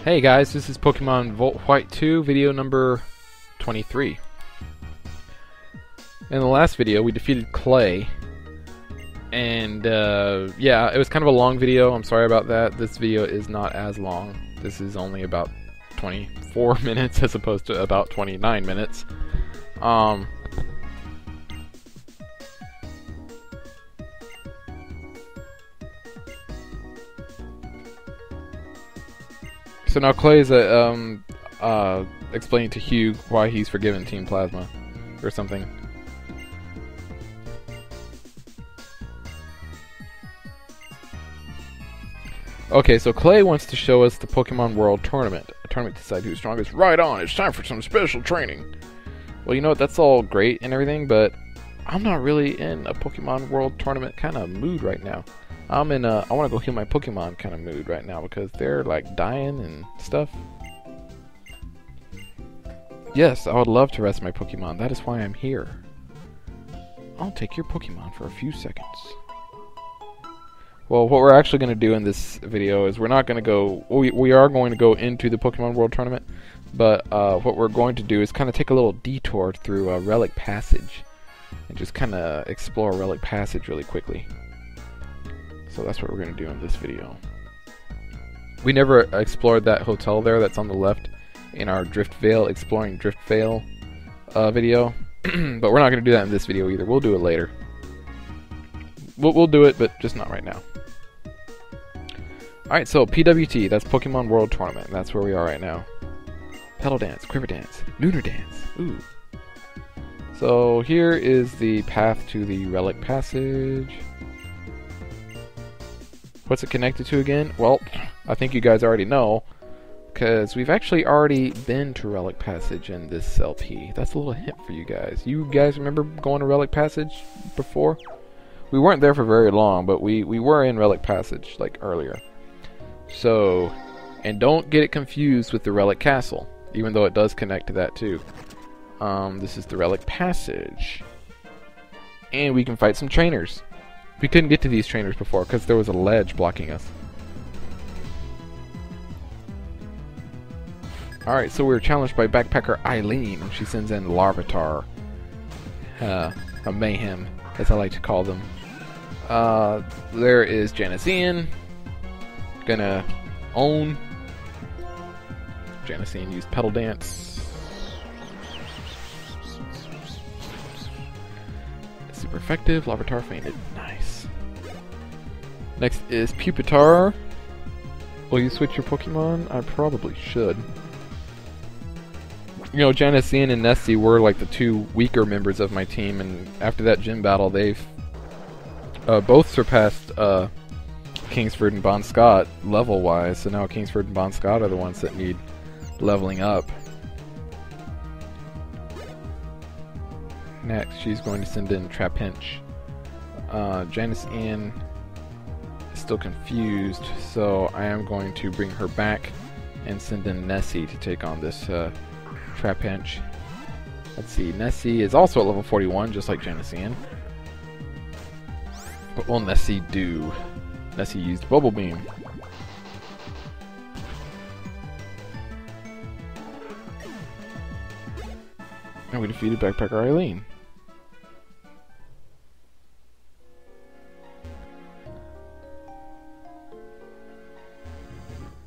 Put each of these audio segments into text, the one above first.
Hey guys, this is Pokemon Volt White 2, video number 23. In the last video, we defeated Clay. And, yeah, it was kind of a long video. I'm sorry about that. This video is not as long. This is only about 24 minutes as opposed to about 29 minutes. So now Clay is explaining to Hugh why he's forgiven Team Plasma, or something. Okay, so Clay wants to show us the Pokemon World Tournament. A tournament to decide who's strongest. Right on, it's time for some special training. Well, you know what, that's all great and everything, but I'm not really in a Pokemon World Tournament kind of mood right now. I'm in a I want to go heal my Pokemon kind of mood right now because they're like dying and stuff. Yes, I would love to rest my Pokemon. That is why I'm here. I'll take your Pokemon for a few seconds. Well, what we're actually going to do in this video is we're not going to go... We are going to go into the Pokemon World Tournament, but what we're going to do is kind of take a little detour through a Relic Passage and just kind of explore Relic Passage really quickly. So that's what we're going to do in this video. We never explored that hotel there that's on the left in our Driftveil, exploring Driftveil video. But we're not going to do that in this video either. We'll do it later. We'll do it, but just not right now. Alright, so PWT, that's Pokemon World Tournament. That's where we are right now. Petal Dance, Quiver Dance, Lunar Dance. Ooh. So here is the path to the Relic Passage. What's it connected to again? Well, I think you guys already know, because we've actually already been to Relic Passage in this LP. That's a little hint for you guys. You guys remember going to Relic Passage before? We weren't there for very long, but we were in Relic Passage, like, earlier. So, and don't get it confused with the Relic Castle, even though it does connect to that too. This is the Relic Passage. And we can fight some trainers. We couldn't get to these trainers before because there was a ledge blocking us. Alright, so we were challenged by Backpacker Eileen. She sends in Larvitar. A mayhem, as I like to call them. There is Janician. Gonna own. Janician used Petal Dance. Super effective. Larvitar fainted. Nice. Next is Pupitar. Will you switch your Pokemon? I probably should. You know, Janician and Nessie were like the two weaker members of my team, and after that gym battle, they've both surpassed Kingsford and Bon Scott level-wise, so now Kingsford and Bon Scott are the ones that need leveling up. Next, she's going to send in Trapinch. Janician is still confused, so I am going to bring her back and send in Nessie to take on this Trapinch. Let's see, Nessie is also at level 41, just like Janician. What will Nessie do? Nessie used Bubble Beam. And we defeated Backpacker Eileen.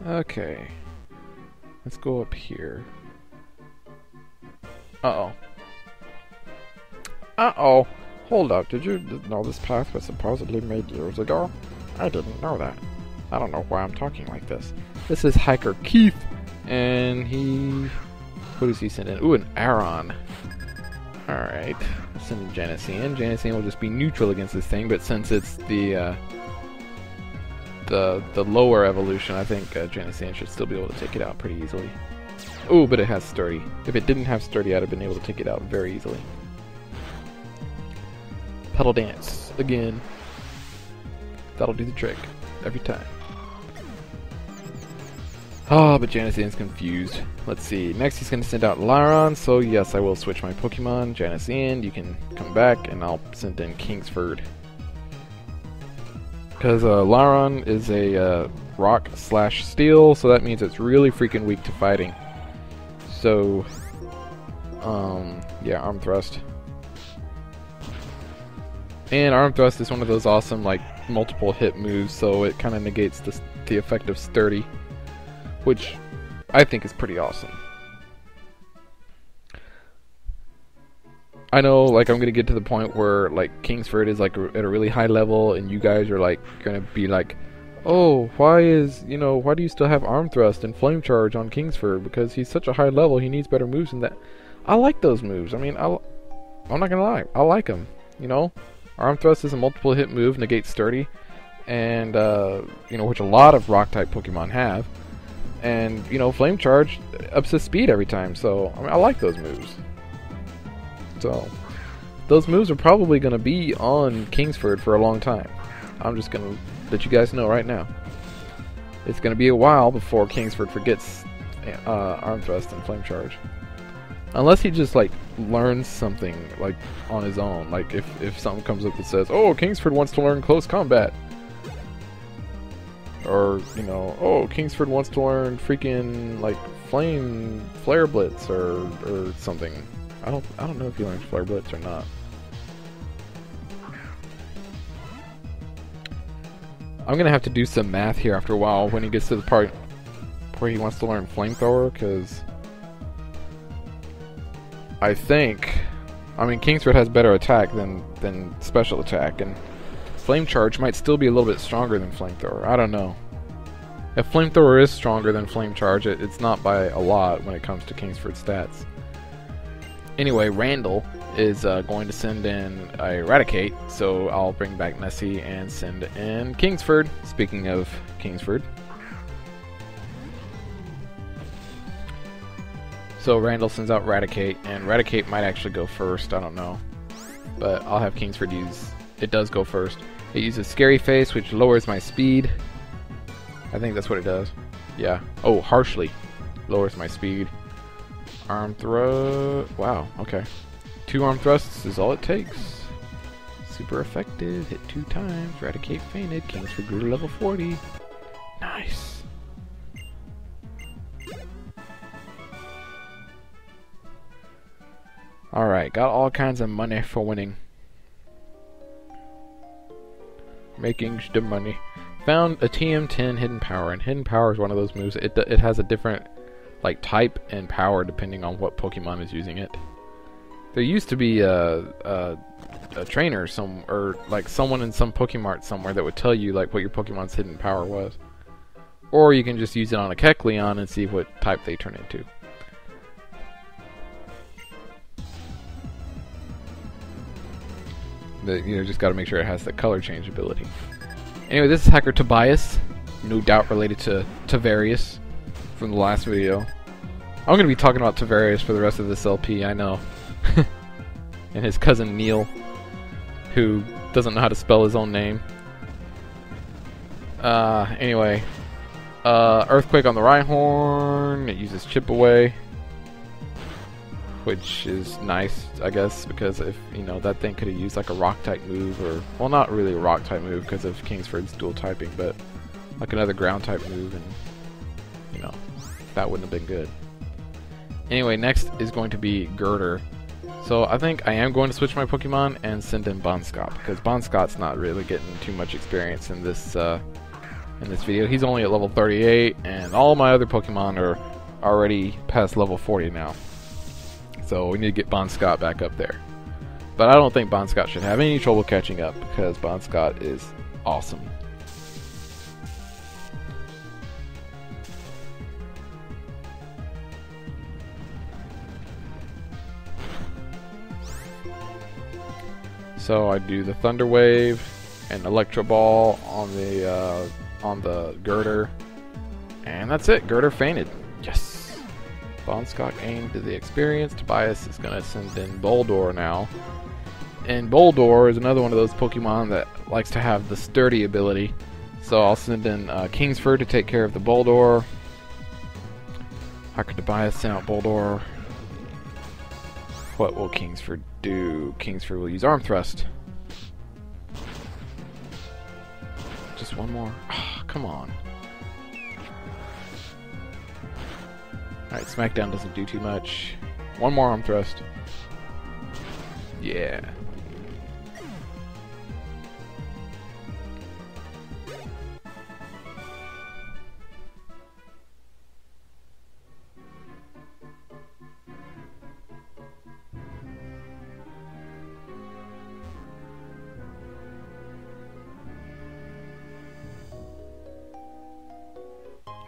Okay. Let's go up here. Uh-oh. Uh-oh. Hold up, did you know this path was supposedly made years ago? I didn't know that. I don't know why I'm talking like this. This is Hiker Keith, and he... Who does he send in? Ooh, an Aron. Alright. Send in Janician. Janician will just be neutral against this thing, but since it's the lower evolution, I think Janician should still be able to take it out pretty easily. Ooh, but it has Sturdy. If it didn't have Sturdy, I'd have been able to take it out very easily. Petal Dance again. That'll do the trick every time. Oh, but Janician's confused. Let's see. Next, he's going to send out Lyron. So yes, I will switch my Pokemon. Janician, you can come back, and I'll send in Kingsford. Because Laron is a rock/steel, so that means it's really freaking weak to fighting. So, yeah, Arm Thrust. And Arm Thrust is one of those awesome, like, multiple hit moves, so it kind of negates the effect of Sturdy, which I think is pretty awesome. I know, like, I'm gonna get to the point where, like, Kingsford is, like, at a really high level, and you guys are, like, gonna be like, oh, why do you still have Arm Thrust and Flame Charge on Kingsford? Because he's such a high level, he needs better moves than that. I like those moves. I mean, I'm not gonna lie, I like them, you know? Arm Thrust is a multiple hit move, negates Sturdy, and, which a lot of Rock-type Pokemon have. And, Flame Charge ups his speed every time, so, I mean, I like those moves. So, those moves are probably going to be on Kingsford for a long time. I'm just going to let you guys know right now. It's going to be a while before Kingsford forgets Arm Thrust and Flame Charge. Unless he just, like, learns something, like, on his own. Like, if something comes up that says, oh, Kingsford wants to learn Close Combat. Or, oh, Kingsford wants to learn freaking, like, Flare Blitz or something. I don't know if he learns Flare Blitz or not. I'm gonna have to do some math here after a while when he gets to the part where he wants to learn Flamethrower, because I mean, Kingsford has better attack than special attack, and Flame Charge might still be a little bit stronger than Flamethrower. I don't know. If Flamethrower is stronger than Flame Charge, it's not by a lot when it comes to Kingsford's stats. Anyway, Randall is going to send in a Eradicate, so I'll bring back Nessie and send in Kingsford. Speaking of Kingsford. So Randall sends out Eradicate, and Eradicate might actually go first, I don't know. But I'll have Kingsford use... It does go first. It uses Scary Face, which lowers my speed. I think that's what it does. Yeah. Oh, Harshly lowers my speed. Arm Thrust. Wow, okay. 2 Arm Thrusts is all it takes. Super effective. Hit 2 times. Eradicate fainted. Kingsford grew to level 40. Nice. Alright, got all kinds of money for winning. Making the money. Found a TM10 Hidden Power, and Hidden Power is one of those moves. It has a different, like, type and power depending on what Pokemon is using it. There used to be a trainer, or like someone in some Pokemart somewhere that would tell you like what your Pokemon's hidden power was. Or you can just use it on a Kecleon and see what type they turn into. Just got to make sure it has the color change ability. Anyway, this is Hacker Tobias, no doubt related to Tavarius from the last video. I'm going to be talking about Tavarius for the rest of this LP, I know. And his cousin Neil, who doesn't know how to spell his own name. Anyway, Earthquake on the Rhyhorn. It uses Chip Away, which is nice, I guess, because if that thing could have used like a Rock type move, or well, not really a Rock type move because of Kingsford's dual typing, but like another Ground type move, and that wouldn't have been good. Anyway, next is going to be Gurdurr. So I think I am going to switch my Pokemon and send in Bonscott, because Bonscott's not really getting too much experience in this video. He's only at level 38, and all my other Pokemon are already past level 40 now. So we need to get Bonscott back up there. But I don't think Bonscott should have any trouble catching up, because Bonscott is awesome. So I do the Thunder Wave and Electro Ball on the Gurdurr, and that's it. Gurdurr fainted. Yes. Bonscott aimed to the experience. Tobias is gonna send in Boldore now, and Boldore is another one of those Pokemon that likes to have the sturdy ability. So I'll send in Kingsford to take care of the Boldore. Hacker Tobias sent out Boldore. What will Kingsford do? Kingsford will use Arm Thrust. one more. Oh, come on. Alright, Smackdown doesn't do too much. One more arm thrust. Yeah.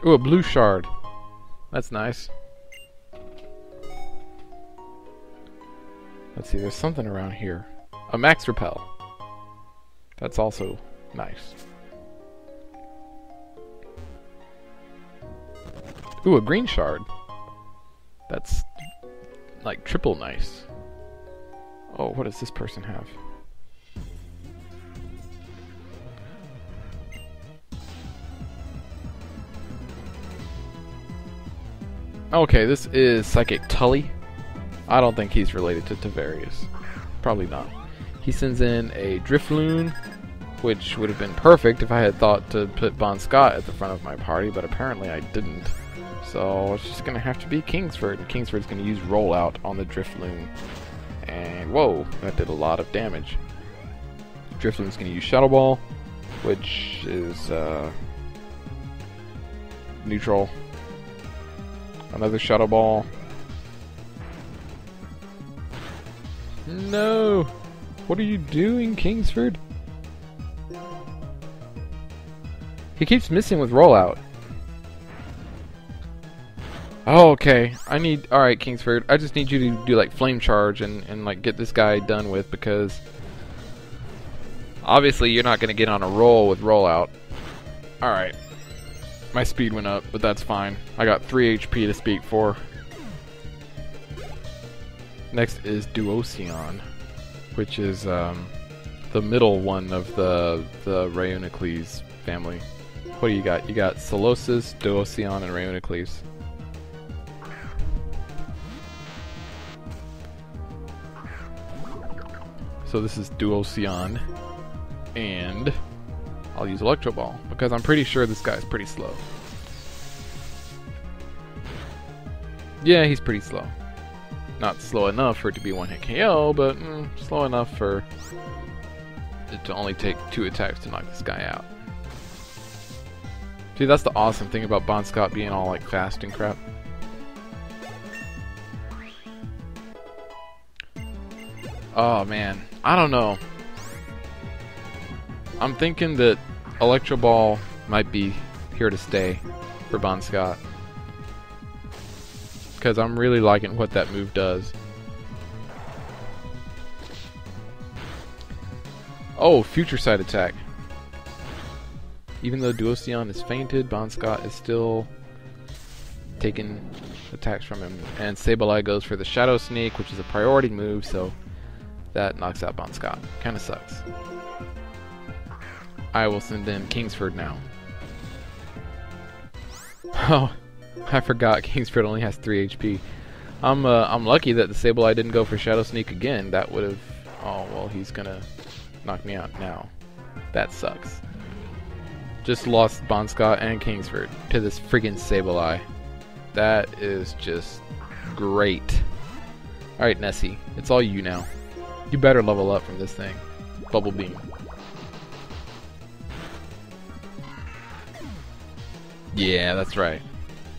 Ooh, a blue shard. That's nice. Let's see, there's something around here. A max repel. That's also nice. Ooh, a green shard. That's like triple nice. Oh, what does this person have? Okay, this is Psychic Tully. I don't think he's related to Tavarius. Probably not. He sends in a Driftloon, which would have been perfect if I had thought to put Bon Scott at the front of my party, but apparently I didn't. So it's just going to have to be Kingsford, and Kingsford's going to use Rollout on the Driftloon. And whoa, that did a lot of damage. Driftloon's going to use Shadow Ball, which is neutral. Another Shadow Ball. No! What are you doing, Kingsford? He keeps missing with Rollout. Oh, okay. Alright, Kingsford. I just need you to do like Flame Charge and like get this guy done with, because obviously you're not going to get on a roll with Rollout. Alright. My speed went up, but that's fine. I got 3 HP to speak for. Next is Duocean, which is the middle one of the Rhyonicles family. What do you got? You got Solosis, Duocean, and Rhyonicles. So this is Duocean, and I'll use Electro Ball, because I'm pretty sure this guy's pretty slow. Yeah, he's pretty slow. Not slow enough for it to be one-hit KO, but slow enough for it to only take 2 attacks to knock this guy out. See, that's the awesome thing about Bon Scott being all like fast and crap. Oh man, I don't know. I'm thinking that Electro Ball might be here to stay for Bon Scott, because I'm really liking what that move does. Oh, Future Sight attack. Even though Duocean is fainted, Bon Scott is still taking attacks from him. And Sableye goes for the Shadow Sneak, which is a priority move, so that knocks out Bon Scott. Kinda sucks. I will send in Kingsford now. Oh, I forgot Kingsford only has 3 HP. I'm lucky that the Sableye didn't go for Shadow Sneak again. That would have... Oh, well, he's gonna knock me out now. That sucks. Just lost Bon Scott and Kingsford to this friggin' Sableye. That is just great. Alright, Nessie. It's all you now. You better level up from this thing. Bubble Beam. Yeah, that's right.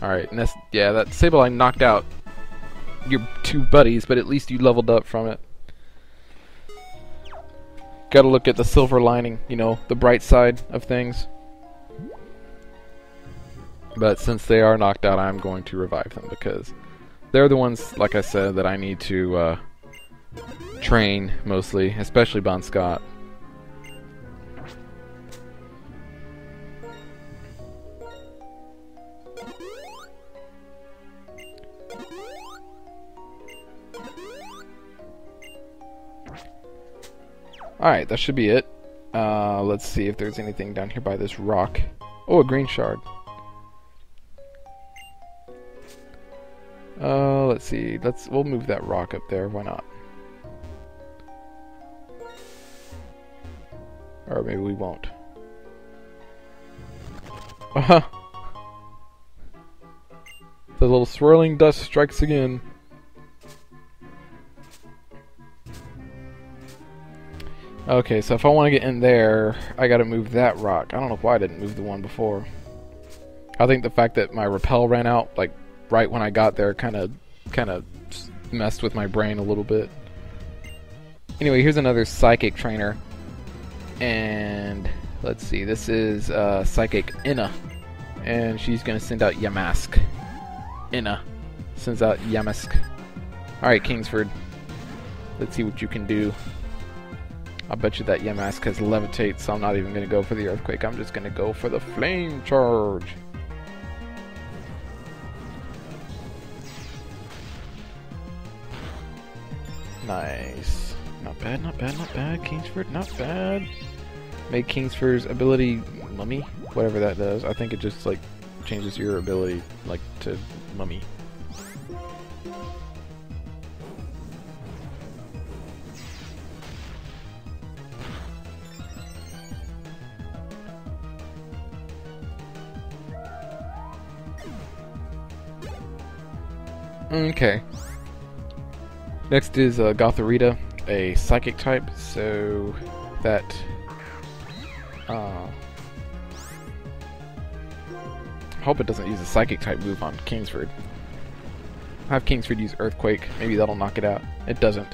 Alright, yeah, that Sableye knocked out your 2 buddies, but at least you leveled up from it. Gotta look at the silver lining, you know, the bright side of things. But since they are knocked out, I'm going to revive them, because they're the ones, like I said, that I need to train mostly, especially Bon Scott. Alright, that should be it. Let's see if there's anything down here by this rock. Oh, a green shard. Let's see. We'll move that rock up there. Why not? Or maybe we won't. The little swirling dust strikes again. Okay, so if I want to get in there, I gotta move that rock. I don't know why I didn't move the one before. I think the fact that my repel ran out, like, right when I got there kind of messed with my brain a little bit. Anyway, here's another Psychic trainer. And, let's see, this is Psychic Inna. And she's gonna send out Yamask. Inna sends out Yamask. Alright, Kingsford. Let's see what you can do. I'll bet you that Yamask has Levitate, so I'm not even going to go for the Earthquake. I'm just going to go for the Flame Charge. Nice. Not bad, not bad, not bad. Kingsford, not bad. Made Kingsford's ability Mummy, whatever that does. I think it just, like, changes your ability, like, to Mummy. Okay. Next is Gothorita, a Psychic type, so that I hope it doesn't use a Psychic type move on Kingsford. Have Kingsford use Earthquake, maybe that'll knock it out. It doesn't.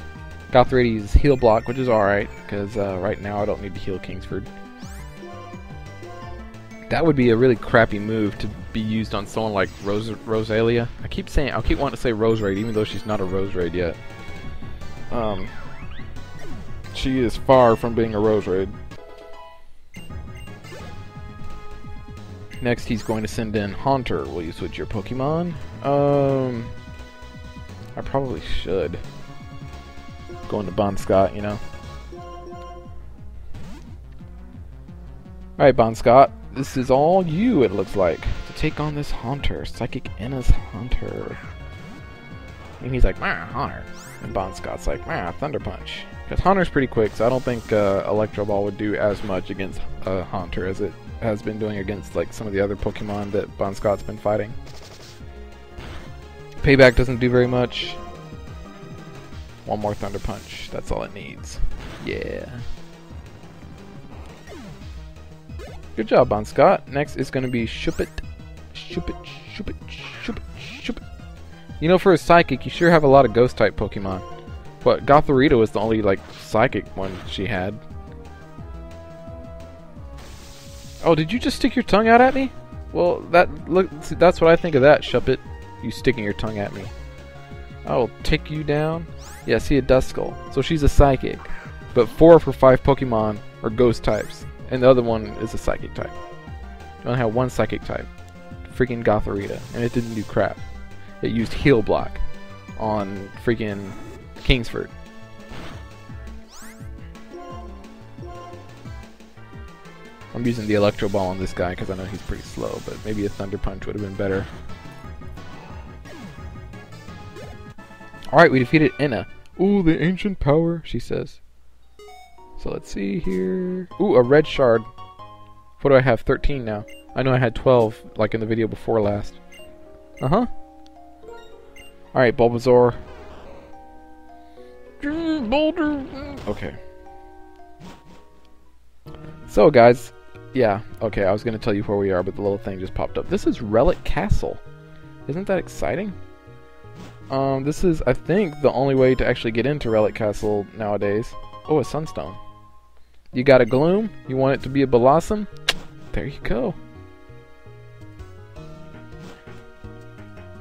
Gothorita uses Heal Block, which is alright, because right now I don't need to heal Kingsford. That would be a really crappy move to be used on someone like Rosalia. I keep wanting to say Roserade, even though she's not a Roserade yet. She is far from being a Roserade. Next, he's going to send in Haunter. Will you switch your Pokemon? I probably should. Going to Bonscott, you know. Alright, Bonscott. This is all you, it looks like, to take on this Haunter. Psychic Inna's Haunter. And he's like, "Mah, Haunter." And Bonscott's like, "Mah, Thunder Punch." Because Haunter's pretty quick, so I don't think Electro Ball would do as much against Haunter as it has been doing against like some of the other Pokemon that Bonscott's been fighting. Payback doesn't do very much. One more Thunder Punch. That's all it needs. Yeah. Good job, Bonscott. Next is going to be Shuppet. Shuppet, Shuppet, Shuppet, Shuppet. You know, for a Psychic, you sure have a lot of Ghost-type Pokemon. But Gothorita was the only, like, Psychic one she had. Oh, did you just stick your tongue out at me? Well, that's what I think of that, Shuppet. You sticking your tongue at me. I will take you down. Yeah, see a Duskull. So she's a Psychic. But 4 of her 5 Pokemon are Ghost types. And the other one is a Psychic type. You only have one Psychic type. Freaking Gothorita. And it didn't do crap. It used Heal Block on freaking Kingsford. I'm using the Electro Ball on this guy because I know he's pretty slow, but maybe a Thunder Punch would have been better. Alright, we defeated Inna. Ooh, the ancient power, she says. So let's see here. Ooh, a red shard. What do I have? 13 now. I know I had 12, like in the video before last. Uh-huh. Alright, Bulbasaur. Boulder. Okay. So, guys. Yeah, okay, I was going to tell you where we are, but the little thing just popped up. This is Relic Castle. Isn't that exciting? This is, I think, the only way to actually get into Relic Castle nowadays. Oh, a Sunstone. You got a Gloom? You want it to be a Blossom? There you go.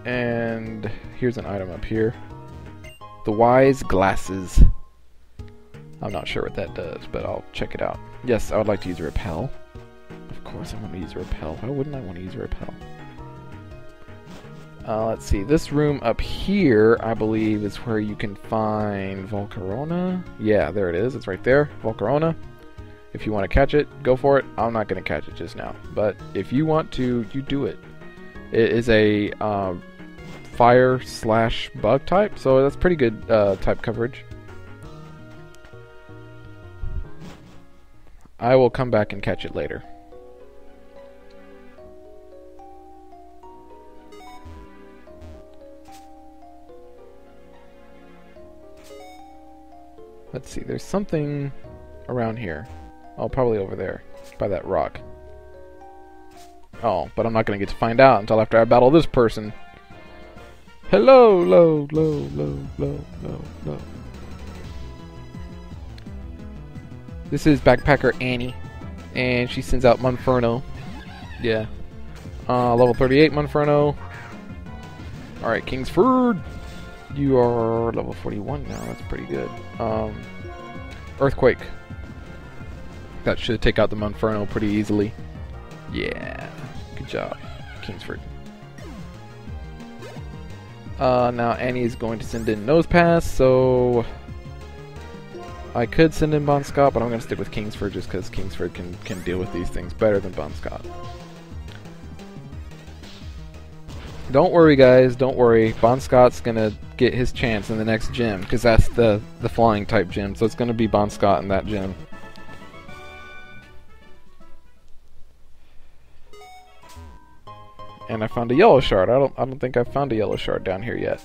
And here's an item up here. The Wise Glasses. I'm not sure what that does, but I'll check it out. Yes, I would like to use a Repel. Of course I want to use a Repel. Why wouldn't I want to use a Repel? Let's see. This room up here, I believe, is where you can find Volcarona. Yeah, there it is. It's right there. Volcarona. If you want to catch it, go for it. I'm not going to catch it just now. But if you want to, you do it. It is a fire/bug type, so that's pretty good type coverage. I will come back and catch it later. Let's see, there's something around here. Oh, probably over there, by that rock. Oh, but I'm not gonna get to find out until after I battle this person. Hello, low. This is Backpacker Annie, and she sends out Monferno. Yeah. Level 38 Monferno. Alright, Kingsford. You are level 41 now, that's pretty good. Earthquake. That should take out the Monferno pretty easily. Yeah. Good job, Kingsford. Now Annie is going to send in Nosepass, so I could send in Bon Scott, but I'm going to stick with Kingsford just because Kingsford can deal with these things better than Bon Scott. Don't worry, guys. Don't worry. Bon Scott's going to get his chance in the next gym, because that's the flying type gym, so it's going to be Bon Scott in that gym. And I found a yellow shard. I don't think I've found a yellow shard down here yet.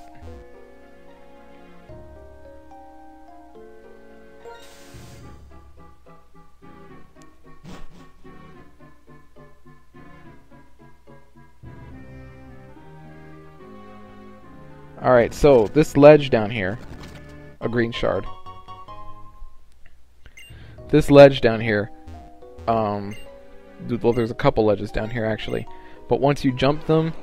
Alright, so this ledge down here, a green shard. This ledge down here, well, there's a couple ledges down here actually, but once you jump them,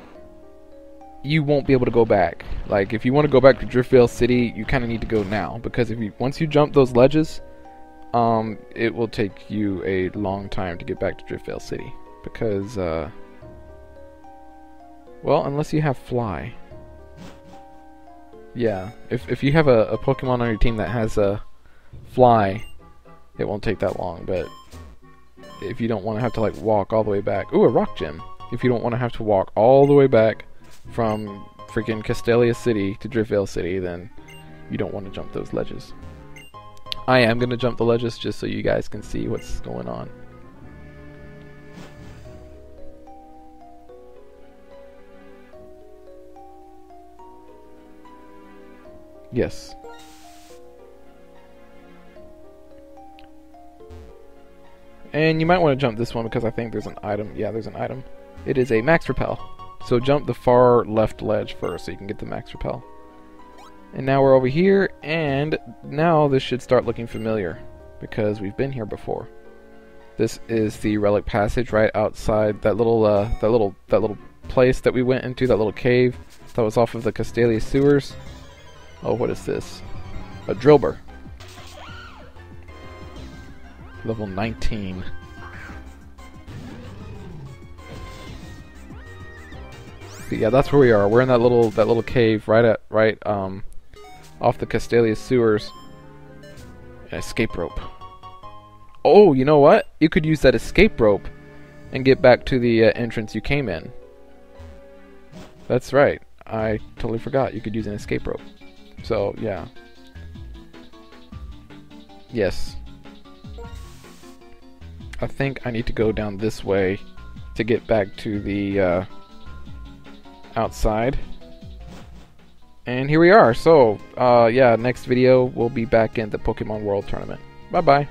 you won't be able to go back. Like, if you want to go back to Driftveil City, you kind of need to go now, because once you jump those ledges, it will take you a long time to get back to Driftveil City, because, well, unless you have Fly. Yeah, if you have a Pokemon on your team that has a Fly, it won't take that long, but if you don't want to have to, like, walk all the way back... Ooh, a Rock Gym! If you don't want to have to walk all the way back from freaking Castelia City to Driftveil City, then you don't want to jump those ledges. I am going to jump the ledges just so you guys can see what's going on. Yes. And you might want to jump this one because I think there's an item. Yeah, there's an item. It is a Max Repel. So jump the far left ledge first so you can get the Max Repel. And now we're over here, and now this should start looking familiar because we've been here before. This is the Relic Passage right outside that little place that we went into, that little cave that was off of the Castelia sewers. Oh, what is this? A Drilbur. Level 19. But yeah, that's where we are. We're in that little cave right off the Castelia sewers. An escape rope. Oh, you know what? You could use that escape rope and get back to the entrance you came in. That's right. I totally forgot. You could use an escape rope. So, yeah. Yes. I think I need to go down this way to get back to the outside. And here we are. So, yeah, next video we'll be back in the Pokemon World Tournament. Bye-bye.